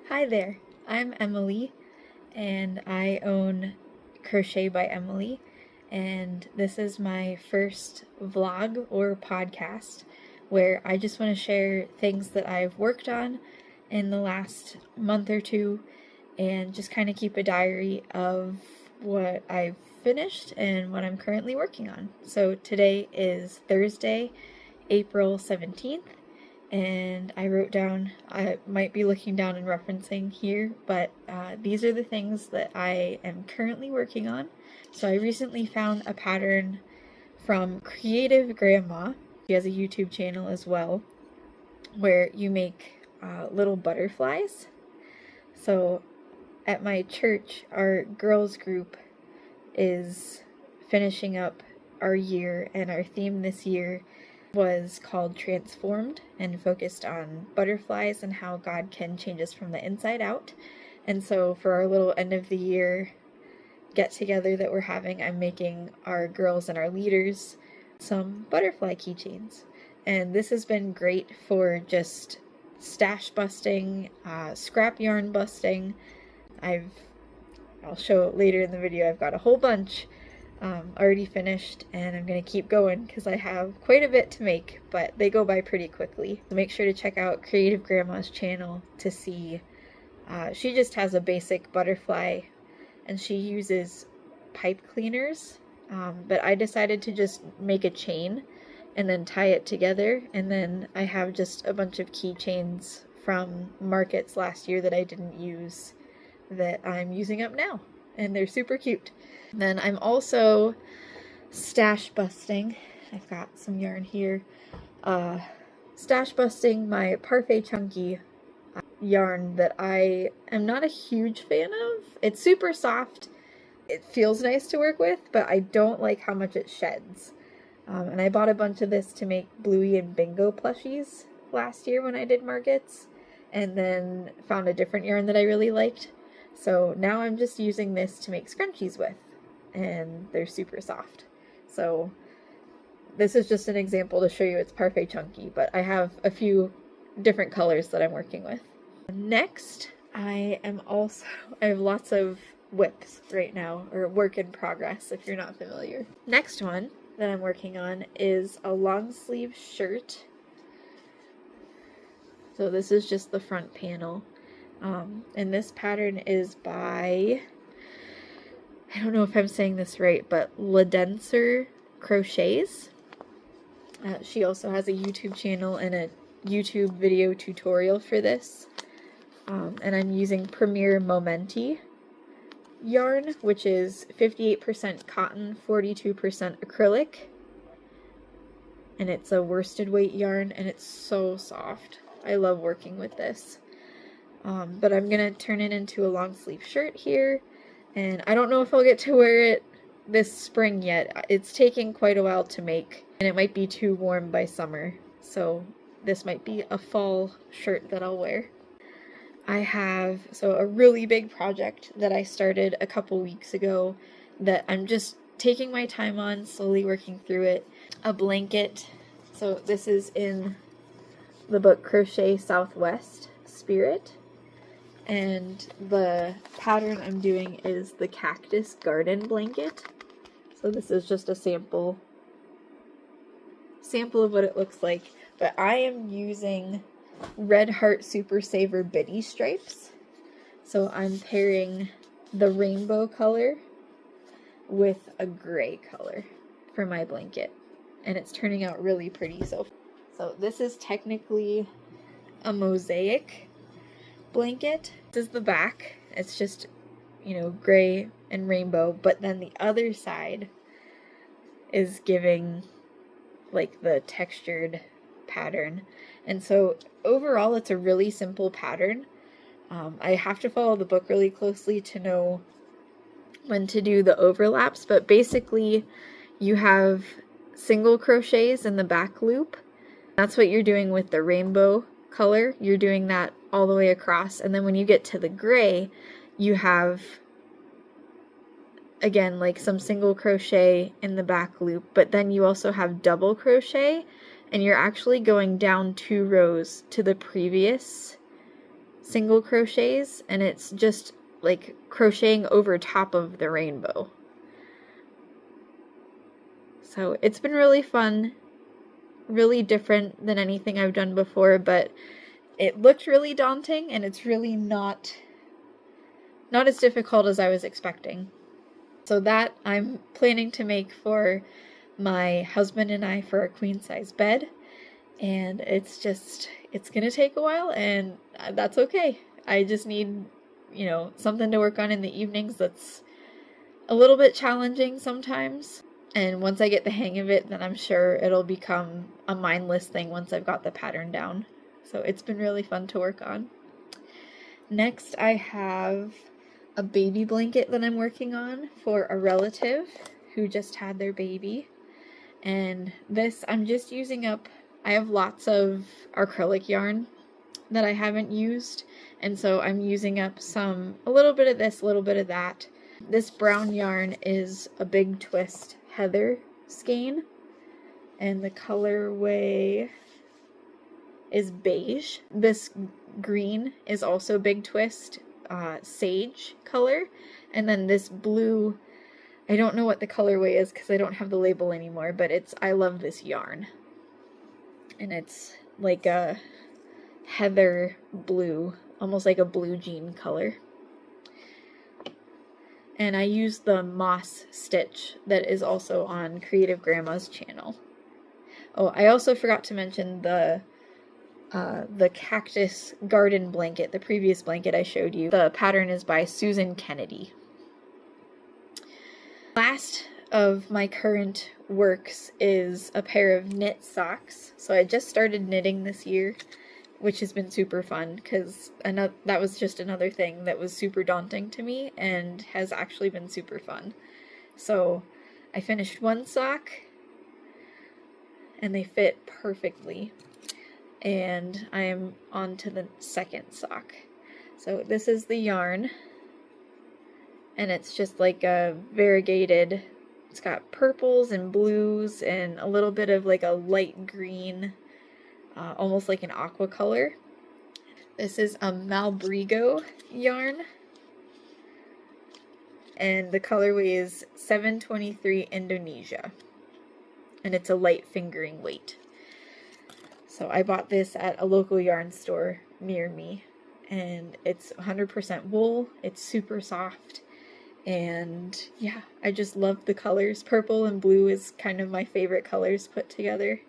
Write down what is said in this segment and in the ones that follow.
Hi there, I'm Emily and I own Crochet by Emily, and this is my first vlog or podcast where I just want to share things that I've worked on in the last month or two and just kind of keep a diary of what I've finished and what I'm currently working on. So today is Thursday, April 17th. And I wrote down, I might be looking down and referencing here, but these are the things that I am currently working on. So I recently found a pattern from Creative Grandma. She has a YouTube channel as well, where you make little butterflies. So at my church, our girls group is finishing up our year, and our theme this year was called Transformed and focused on butterflies and how God can change us from the inside out. And so for our little end of the year get together that we're having, I'm making our girls and our leaders some butterfly keychains. And this has been great for just stash busting, scrap yarn busting. I'll show later in the video, I've got a whole bunch already finished, and I'm going to keep going because I have quite a bit to make, but they go by pretty quickly. So make sure to check out Creative Grandma's channel to see. She just has a basic butterfly and she uses pipe cleaners, but I decided to just make a chain and then tie it together, and then I have just a bunch of keychains from markets last year that I didn't use that I'm using up now, and they're super cute. Then I'm also stash busting. I've got some yarn here. Stash busting my Parfait Chunky yarn that I am not a huge fan of. It's super soft. It feels nice to work with, but I don't like how much it sheds. And I bought a bunch of this to make Bluey and Bingo plushies last year when I did markets, and then found a different yarn that I really liked. So now I'm just using this to make scrunchies with, and they're super soft. So this is just an example to show you it's Parfait Chunky, but I have a few different colors that I'm working with. Next, I have lots of whips right now, or work in progress if you're not familiar. Next one that I'm working on is a long sleeve shirt. So this is just the front panel. And this pattern is by, I don't know if I'm saying this right, but LaDenser Crochets. She also has a YouTube channel and a YouTube video tutorial for this. And I'm using Premier Momenti yarn, which is 58% cotton, 42% acrylic. And it's a worsted weight yarn, and it's so soft. I love working with this. But I'm going to turn it into a long sleeve shirt here, and I don't know if I'll get to wear it this spring yet. It's taking quite a while to make, and it might be too warm by summer, so this might be a fall shirt that I'll wear. I have a really big project that I started a couple weeks ago that I'm just taking my time on, slowly working through it. A blanket. So this is in the book Crochet Southwest Spirit. And the pattern I'm doing is the Cactus Garden Blanket. So this is just a sample of what it looks like. But I am using Red Heart Super Saver Biddy stripes. So I'm pairing the rainbow color with a gray color for my blanket. And it's turning out really pretty. So this is technically a mosaic blanket. This is the back. It's just, gray and rainbow, but then the other side is giving like the textured pattern. And so overall it's a really simple pattern. I have to follow the book really closely to know when to do the overlaps, but basically you have single crochets in the back loop. That's what you're doing with the rainbow color. You're doing that all the way across, and then when you get to the gray, you have, again, like some single crochet in the back loop, but then you also have double crochet, and you're actually going down 2 rows to the previous single crochets, and it's just like crocheting over top of the rainbow. So it's been really fun, really different than anything I've done before, but it looked really daunting, and it's really not as difficult as I was expecting. So that I'm planning to make for my husband and I for a queen size bed, and it's gonna take a while, and that's okay. I just need, something to work on in the evenings that's a little bit challenging sometimes. And once I get the hang of it, then I'm sure it'll become a mindless thing once I've got the pattern down. So it's been really fun to work on. Next, I have a baby blanket that I'm working on for a relative who just had their baby. And this, I'm just using up, I have lots of acrylic yarn that I haven't used, and so I'm using up a little bit of this, a little bit of that. This brown yarn is a Big Twist Heather skein, and the colorway is beige. This green is also Big Twist sage color, and then this blue, I don't know what the colorway is because I don't have the label anymore, but it's I Love This Yarn, and it's like a heather blue, almost like a blue jean color. And I used the moss stitch that is also on Creative Grandma's channel. Oh, I also forgot to mention the cactus garden blanket, the previous blanket I showed you. The pattern is by Susan Kennedy. Last of my current works is a pair of knit socks. So I just started knitting this year, which has been super fun because that was just another thing that was super daunting to me and has actually been super fun. So I finished one sock and they fit perfectly, and I am on to the second sock. So this is the yarn, and it's just like a variegated, it's got purples and blues and a little bit of like a light green, almost like an aqua color. This is a Malbrigo yarn, and the colorway is 723 Indonesia, and it's a light fingering weight. So I bought this at a local yarn store near me, and it's 100% wool. It's super soft, and yeah, I just love the colors. Purple and blue is kind of my favorite colors put together.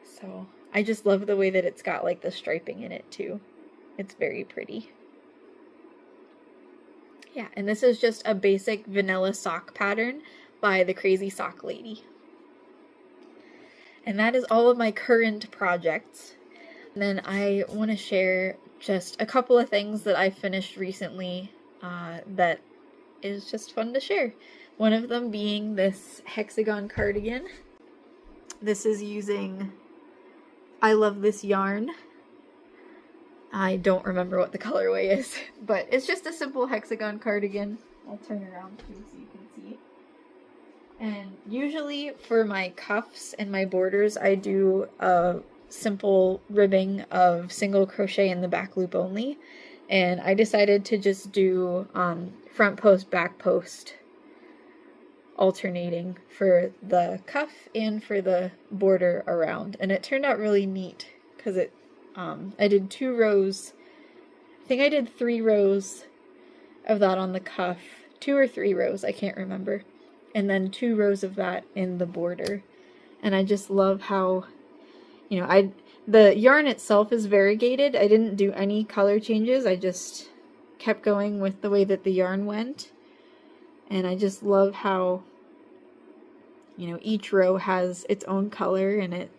So I just love the way that it's got like the striping in it too. It's very pretty. Yeah, and this is just a basic vanilla sock pattern by the Crazy Sock Lady. And that is all of my current projects. And then I want to share just a couple of things that I finished recently that is just fun to share. One of them being this hexagon cardigan. This is using I Love This Yarn. I don't remember what the colorway is, but it's just a simple hexagon cardigan. I'll turn around too so you can see. And usually for my cuffs and my borders, I do a simple ribbing of single crochet in the back loop only. And I decided to just do front post, back post alternating for the cuff and for the border around. And it turned out really neat because I did 2 rows. I think I did 3 rows of that on the cuff. 2 or 3 rows, I can't remember. And then 2 rows of that in the border. And I just love how, the yarn itself is variegated. I didn't do any color changes. I just kept going with the way that the yarn went. And I just love how, each row has its own color, and it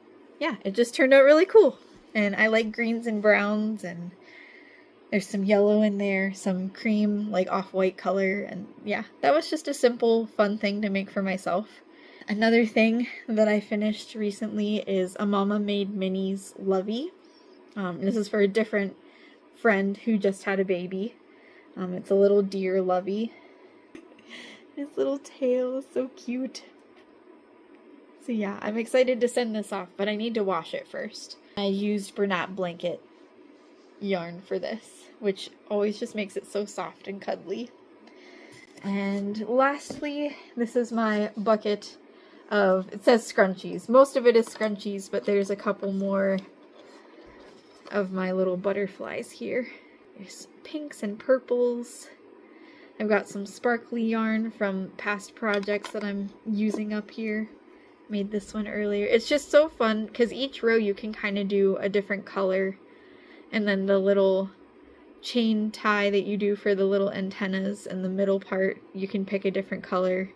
just turned out really cool. And I like greens and browns, and there's some yellow in there, some cream, like off-white color, and yeah, that was just a simple, fun thing to make for myself. Another thing that I finished recently is a Mama Made Minis Lovey. This is for a different friend who just had a baby. It's a little deer lovey. His little tail is so cute. So yeah, I'm excited to send this off, but I need to wash it first. I used Bernat blanket yarn for this, which always just makes it so soft and cuddly. And lastly, this is my bucket of, it says scrunchies. Most of it is scrunchies, but there's a couple more of my little butterflies here. There's pinks and purples. I've got some sparkly yarn from past projects that I'm using up here. Made this one earlier. It's just so fun because each row you can kind of do a different color, and then the little chain tie that you do for the little antennas and the middle part, you can pick a different color,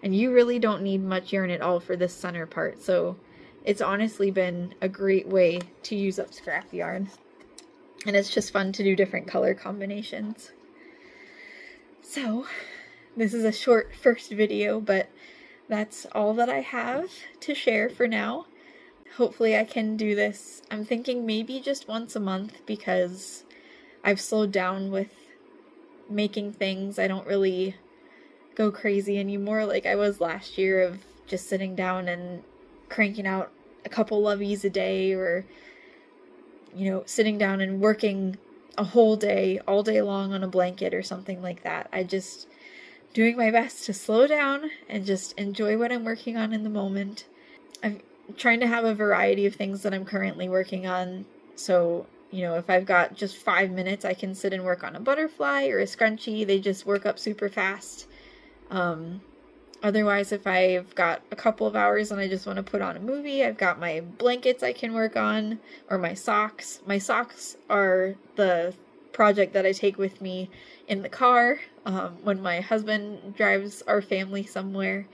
and you really don't need much yarn at all for this center part, so it's honestly been a great way to use up scrap yarn, and it's just fun to do different color combinations. So this is a short first video, but that's all that I have to share for now. Hopefully I can do this, I'm thinking maybe just once a month, because I've slowed down with making things. I don't really go crazy anymore like I was last year of just sitting down and cranking out a couple loveys a day, or, you know, sitting down and working a whole day, all day long on a blanket or something like that. I just doing my best to slow down and just enjoy what I'm working on in the moment. I'm trying to have a variety of things that I'm currently working on, so you know, if I've got just 5 minutes, I can sit and work on a butterfly or a scrunchie. They just work up super fast. Otherwise, if I've got a couple of hours and I just want to put on a movie, I've got my blankets I can work on, or my socks. My socks are the project that I take with me in the car when my husband drives our family somewhere.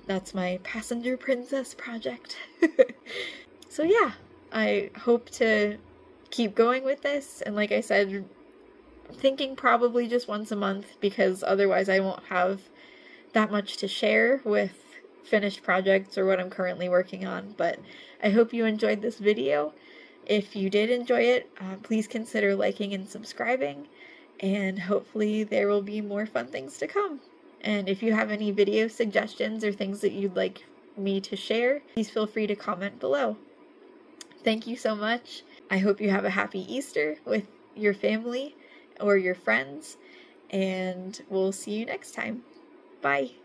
That's my passenger princess project. So yeah, I hope to keep going with this, and like I said, I'm thinking probably just once a month, because otherwise I won't have that much to share with finished projects or what I'm currently working on. But I hope you enjoyed this video. If you did enjoy it, please consider liking and subscribing, and hopefully there will be more fun things to come. And if you have any video suggestions or things that you'd like me to share, please feel free to comment below. Thank you so much. I hope you have a happy Easter with your family or your friends, and we'll see you next time. Bye.